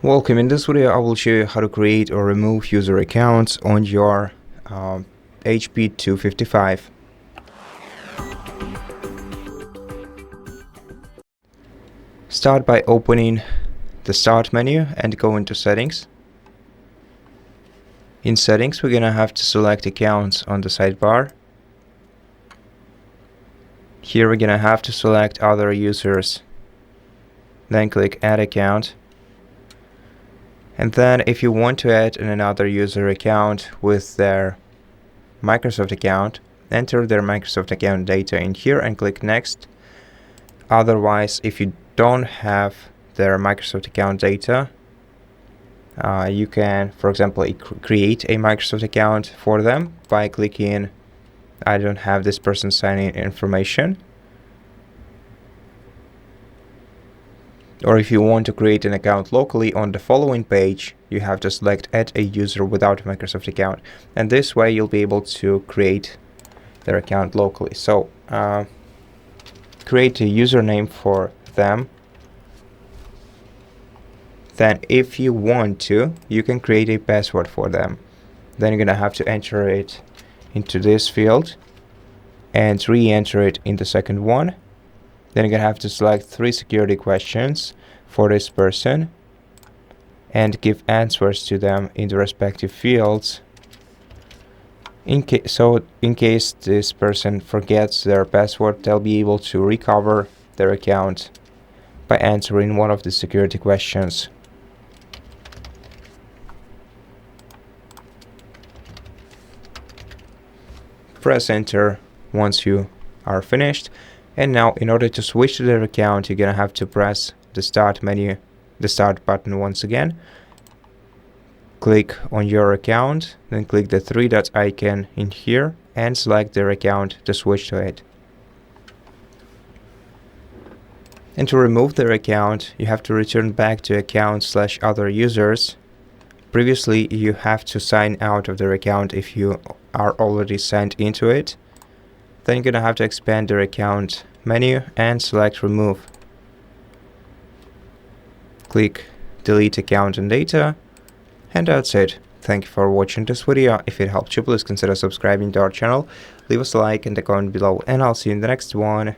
Welcome. In this video I will show you how to create or remove user accounts on your HP 255. Start by opening the Start menu and go into Settings. In Settings, we're gonna have to select Accounts on the sidebar. Here we're gonna have to select Other Users. Then click Add Account. And then if you want to add another user account with their Microsoft account, enter their Microsoft account data in here and click Next. Otherwise, if you don't have their Microsoft account data, you can, for example, create a Microsoft account for them by clicking I don't have this person sign-in information. Or if you want to create an account locally on the following page, you have to select Add a user without a Microsoft account. And this way you'll be able to create their account locally. So create a username for them. Then if you want to, you can create a password for them. Then you're gonna have to enter it into this field and re-enter it in the second one. Then you're gonna have to select 3 security questions for this person and give answers to them in the respective fields. In case this person forgets their password, they'll be able to recover their account by answering one of the security questions. Press enter once you are finished. And now in order to switch to their account, you're gonna have to press the Start menu, the Start button once again. Click on your account, then click the 3 dots icon in here and select their account to switch to it. And to remove their account, you have to return back to account/other users. Previously, you have to sign out of their account if you are already signed into it. Then you're gonna have to expand their account menu and select Remove. Click Delete Account and Data, and that's it. Thank you for watching this video. If it helped you, please consider subscribing to our channel, leave us a like and a comment below, and I'll see you in the next one.